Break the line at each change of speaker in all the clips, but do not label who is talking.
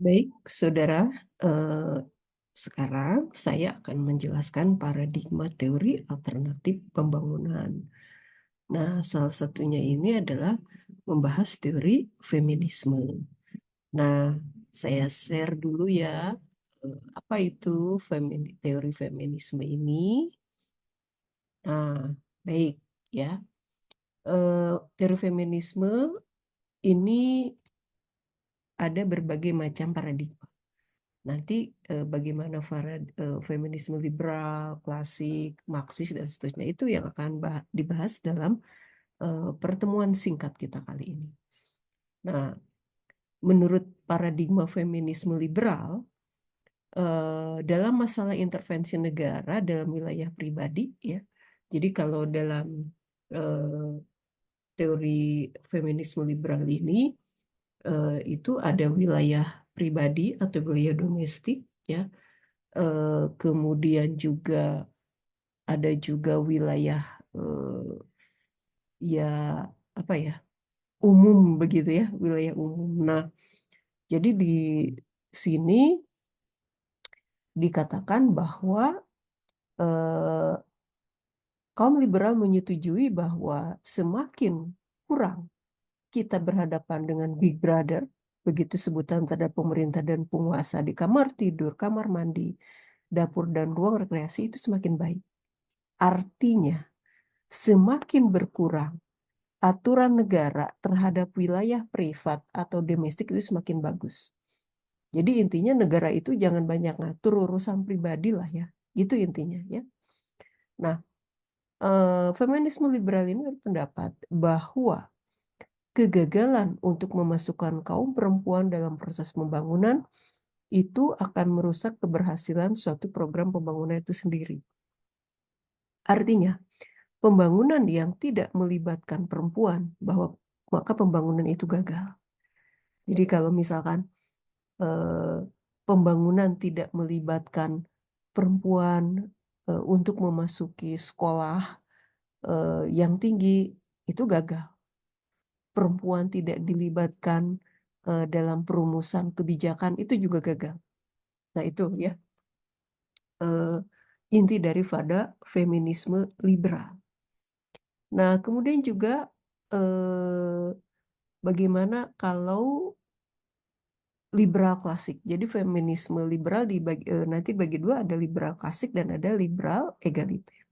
Baik, saudara, eh, sekarang saya akan menjelaskan paradigma teori alternatif pembangunan. Nah, salah satunya ini adalah membahas teori feminisme. Nah, saya share dulu ya, apa itu teori feminisme ini. Nah, baik ya. Teori feminisme ini ada berbagai macam paradigma. Nanti bagaimana feminisme liberal, klasik, Marxis, dan seterusnya itu yang akan dibahas dalam pertemuan singkat kita kali ini. Nah, menurut paradigma feminisme liberal, dalam masalah intervensi negara dalam wilayah pribadi, ya. Jadi kalau dalam eh, teori feminisme liberal ini, itu ada wilayah pribadi atau wilayah domestik, ya. Kemudian juga ada juga wilayah ya apa ya umum begitu ya, wilayah umum. Nah, jadi di sini dikatakan bahwa eh, kaum liberal menyetujui bahwa semakin kurang kita berhadapan dengan Big Brother, begitu sebutan terhadap pemerintah dan penguasa di kamar tidur, kamar mandi, dapur dan ruang rekreasi itu semakin baik. Artinya, semakin berkurang aturan negara terhadap wilayah privat atau domestik itu semakin bagus. Jadi intinya negara itu jangan banyak ngatur urusan pribadi lah ya. Itu intinya ya. Nah, feminisme liberal ini berpendapat bahwa kegagalan untuk memasukkan kaum perempuan dalam proses pembangunan itu akan merusak keberhasilan suatu program pembangunan itu sendiri. Artinya, pembangunan yang tidak melibatkan perempuan, bahwa maka pembangunan itu gagal. Jadi kalau misalkan eh, pembangunan tidak melibatkan perempuan untuk memasuki sekolah yang tinggi, itu gagal. Perempuan tidak dilibatkan dalam perumusan kebijakan, itu juga gagal. Nah itu ya eh, inti daripada feminisme liberal. Nah kemudian juga bagaimana kalau liberal klasik. Jadi feminisme liberal nanti bagi dua, ada liberal klasik dan ada liberal egaliter.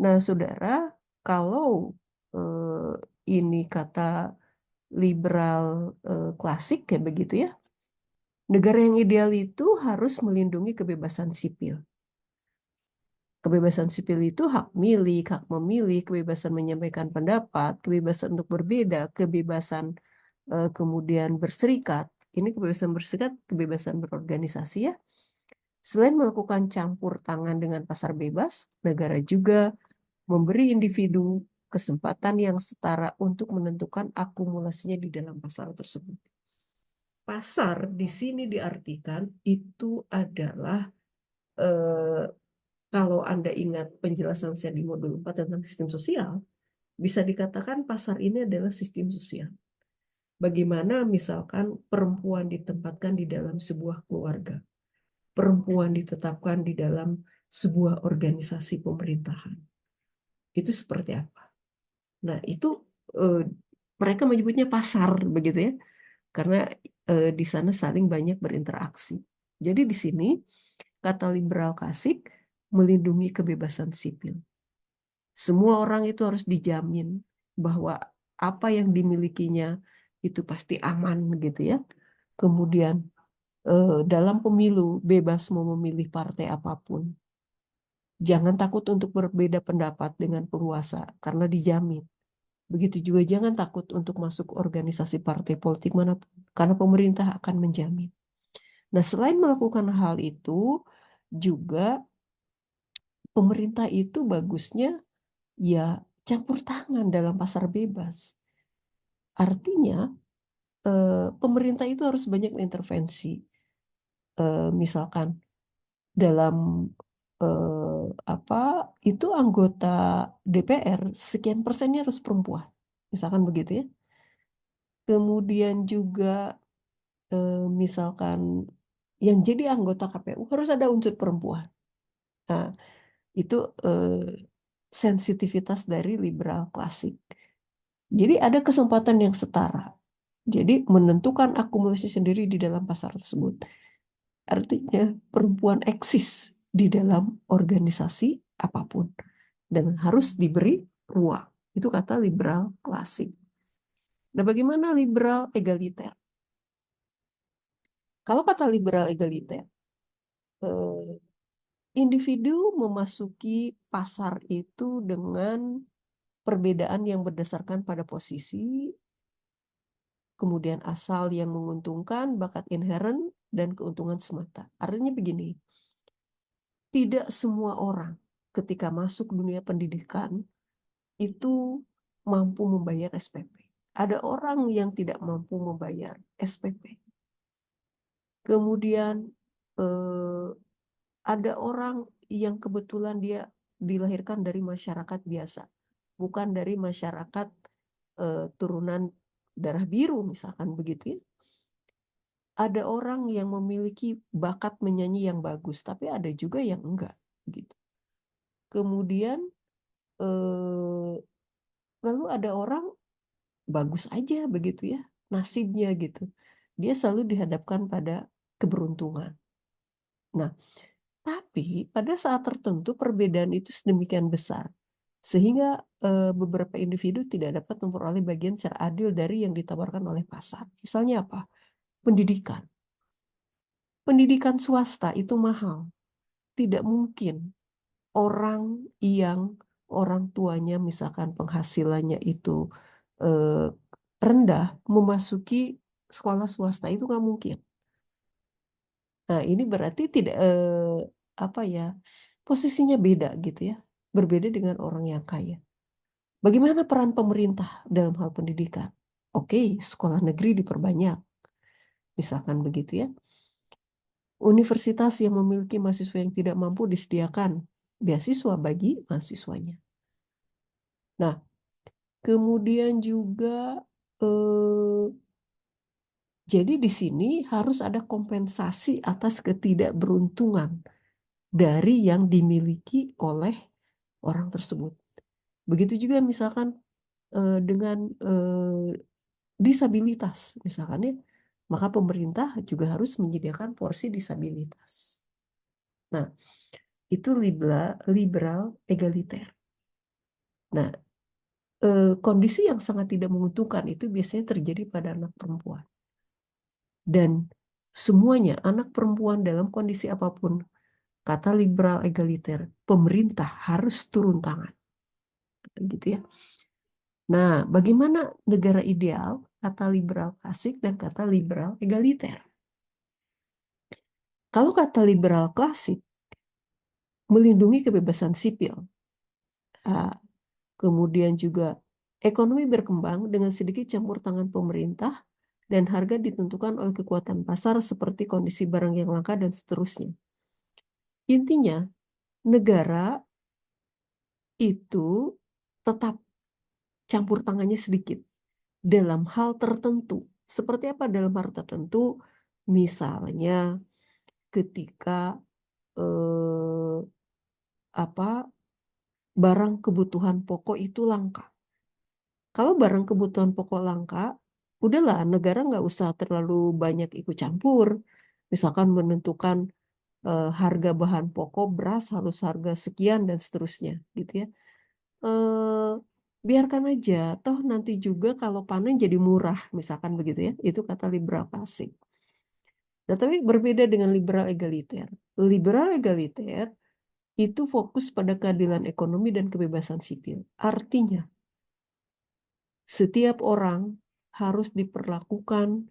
Nah, saudara, kalau ini kata liberal klasik kayak begitu ya, negara yang ideal itu harus melindungi kebebasan sipil. Kebebasan sipil itu hak milik, hak memilih, kebebasan menyampaikan pendapat, kebebasan untuk berbeda, kebebasan kemudian berserikat. Ini kebebasan berserikat, kebebasan berorganisasi ya. Selain melakukan campur tangan dengan pasar bebas, negara juga memberi individu kesempatan yang setara untuk menentukan akumulasinya di dalam pasar tersebut. Pasar di sini diartikan itu adalah eh, kalau Anda ingat penjelasan saya di modul 4 tentang sistem sosial, bisa dikatakan pasar ini adalah sistem sosial. Bagaimana misalkan perempuan ditempatkan di dalam sebuah keluarga, perempuan ditetapkan di dalam sebuah organisasi pemerintahan. Itu seperti apa? Nah, itu eh, mereka menyebutnya pasar begitu ya, karena di sana saling banyak berinteraksi. Jadi di sini kata liberal klasik melindungi kebebasan sipil. Semua orang itu harus dijamin bahwa apa yang dimilikinya itu pasti aman gitu ya. Kemudian dalam pemilu bebas mau memilih partai apapun. Jangan takut untuk berbeda pendapat dengan penguasa karena dijamin. Begitu juga jangan takut untuk masuk organisasi partai politik manapun karena pemerintah akan menjamin. Nah, selain melakukan hal itu, juga pemerintah itu bagusnya ya campur tangan dalam pasar bebas. Artinya, pemerintah itu harus banyak intervensi. Misalkan dalam apa itu anggota DPR sekian persennya harus perempuan, misalkan begitu ya. Kemudian juga misalkan yang jadi anggota KPU harus ada unsur perempuan. Nah, itu sensitivitas dari liberal klasik. Jadi ada kesempatan yang setara. Jadi menentukan akumulasi sendiri di dalam pasar tersebut. Artinya perempuan eksis di dalam organisasi apapun dan harus diberi ruang. Itu kata liberal klasik. Nah, bagaimana liberal egaliter? Kalau kata liberal egaliter, individu memasuki pasar itu dengan perbedaan yang berdasarkan pada posisi, kemudian asal yang menguntungkan, bakat inheren, dan keuntungan semata. Artinya begini, tidak semua orang ketika masuk dunia pendidikan itu mampu membayar SPP. Ada orang yang tidak mampu membayar SPP. Kemudian ada orang yang kebetulan dia dilahirkan dari masyarakat biasa, bukan dari masyarakat turunan darah biru misalkan begitu ya. Ada orang yang memiliki bakat menyanyi yang bagus, tapi ada juga yang enggak gitu. Kemudian lalu ada orang bagus aja begitu ya, nasibnya gitu. Dia selalu dihadapkan pada keberuntungan. Nah, tapi pada saat tertentu perbedaan itu sedemikian besar sehingga beberapa individu tidak dapat memperoleh bagian secara adil dari yang ditawarkan oleh pasar. Misalnya apa? Pendidikan. Pendidikan swasta itu mahal. Tidak mungkin orang yang orang tuanya misalkan penghasilannya itu rendah memasuki sekolah swasta, itu nggak mungkin. Nah, ini berarti tidak apa ya, posisinya beda gitu ya, berbeda dengan orang yang kaya. Bagaimana peran pemerintah dalam hal pendidikan? Oke, sekolah negeri diperbanyak, misalkan begitu ya. Universitas yang memiliki mahasiswa yang tidak mampu disediakan beasiswa bagi mahasiswanya. Nah, kemudian juga jadi di sini harus ada kompensasi atas ketidakberuntungan dari yang dimiliki oleh orang tersebut. Begitu juga misalkan dengan disabilitas misalkan ya, maka pemerintah juga harus menyediakan porsi disabilitas. Nah, itu liberal egaliter. Nah, kondisi yang sangat tidak menguntungkan itu biasanya terjadi pada anak perempuan. Dan semuanya anak perempuan dalam kondisi apapun, kata liberal egaliter, pemerintah harus turun tangan. Gitu ya. Nah, bagaimana negara ideal? Kata liberal klasik dan kata liberal egaliter. Kalau kata liberal klasik, melindungi kebebasan sipil. Kemudian juga ekonomi berkembang dengan sedikit campur tangan pemerintah dan harga ditentukan oleh kekuatan pasar seperti kondisi barang yang langka dan seterusnya. Intinya, negara itu tetap campur tangannya sedikit dalam hal tertentu. Seperti apa dalam hal tertentu? Misalnya ketika barang kebutuhan pokok itu langka. Kalau barang kebutuhan pokok langka, udahlah negara nggak usah terlalu banyak ikut campur. Misalkan menentukan harga bahan pokok beras harus harga sekian dan seterusnya, gitu ya. Biarkan aja, toh nanti juga kalau panen jadi murah, misalkan begitu ya. Itu kata liberal klasik. Nah, tapi berbeda dengan liberal egaliter. Liberal egaliter itu fokus pada keadilan ekonomi dan kebebasan sipil. Artinya, setiap orang harus diperlakukan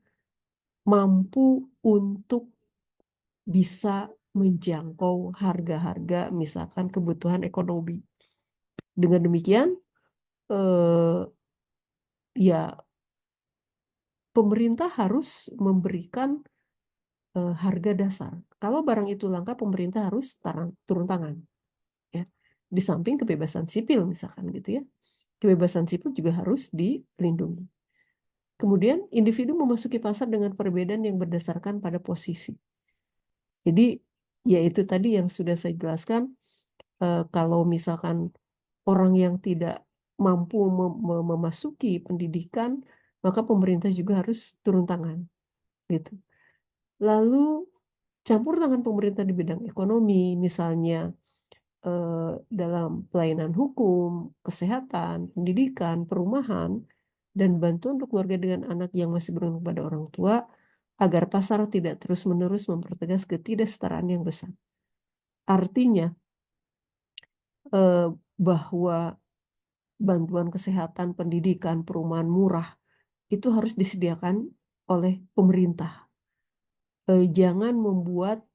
mampu untuk bisa menjangkau harga-harga misalkan kebutuhan ekonomi. Dengan demikian, ya pemerintah harus memberikan harga dasar. Kalau barang itu langka, pemerintah harus turun tangan. Ya. Di samping kebebasan sipil misalkan gitu ya. Kebebasan sipil juga harus dilindungi. Kemudian individu memasuki pasar dengan perbedaan yang berdasarkan pada posisi. Jadi ya itu tadi yang sudah saya jelaskan, kalau misalkan orang yang tidak mampu memasuki pendidikan, maka pemerintah juga harus turun tangan, gitu. Lalu campur tangan pemerintah di bidang ekonomi, misalnya dalam pelayanan hukum, kesehatan, pendidikan, perumahan, dan bantuan untuk keluarga dengan anak yang masih bergantung pada orang tua, agar pasar tidak terus-menerus mempertegas ketidaksetaraan yang besar. Artinya bahwa bantuan kesehatan, pendidikan, perumahan murah itu harus disediakan oleh pemerintah. Jangan membuat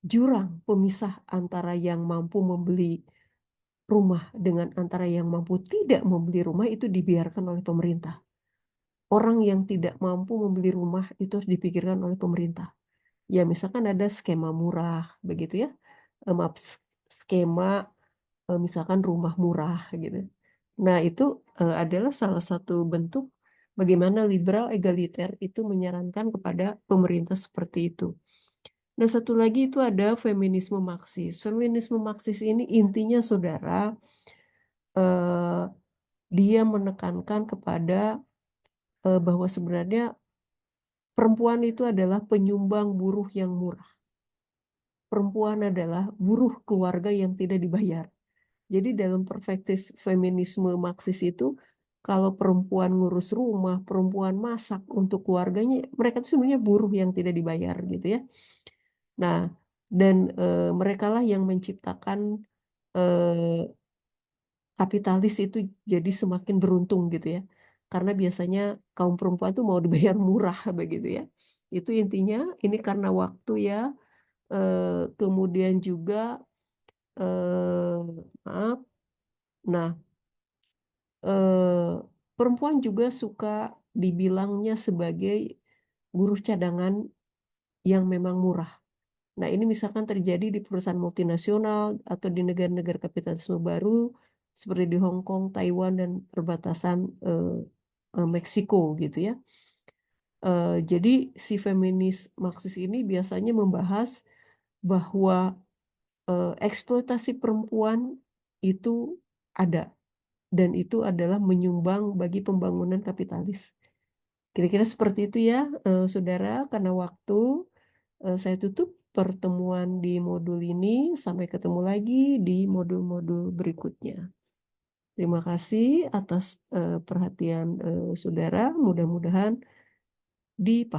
jurang pemisah antara yang mampu membeli rumah dengan antara yang mampu tidak membeli rumah itu dibiarkan oleh pemerintah. Orang yang tidak mampu membeli rumah itu harus dipikirkan oleh pemerintah. Ya misalkan ada skema murah begitu ya, maaf, skema misalkan rumah murah gitu. Nah itu adalah salah satu bentuk bagaimana liberal egaliter itu menyarankan kepada pemerintah seperti itu. Nah satu lagi itu ada feminisme Marxis. Feminisme Marxis ini intinya saudara, dia menekankan kepada bahwa sebenarnya perempuan itu adalah penyumbang buruh yang murah. Perempuan adalah buruh keluarga yang tidak dibayar. Jadi dalam perspektif feminisme Marxis itu, kalau perempuan ngurus rumah, perempuan masak untuk keluarganya, mereka itu sebenarnya buruh yang tidak dibayar gitu ya. Nah, dan merekalah yang menciptakan kapitalis itu jadi semakin beruntung gitu ya. Karena biasanya kaum perempuan tuh mau dibayar murah begitu ya. Itu intinya, ini karena waktu ya. Kemudian juga maaf. Nah, perempuan juga suka dibilangnya sebagai buruh cadangan yang memang murah. Nah, ini misalkan terjadi di perusahaan multinasional atau di negara-negara kapitalisme baru seperti di Hong Kong, Taiwan, dan perbatasan Meksiko gitu ya. Jadi si feminis Marxis ini biasanya membahas bahwa eksploitasi perempuan itu ada dan itu adalah menyumbang bagi pembangunan kapitalis. Kira-kira seperti itu ya, saudara. Karena waktu, saya tutup pertemuan di modul ini. Sampai ketemu lagi di modul-modul berikutnya. Terima kasih atas perhatian saudara. Mudah-mudahan dipahami.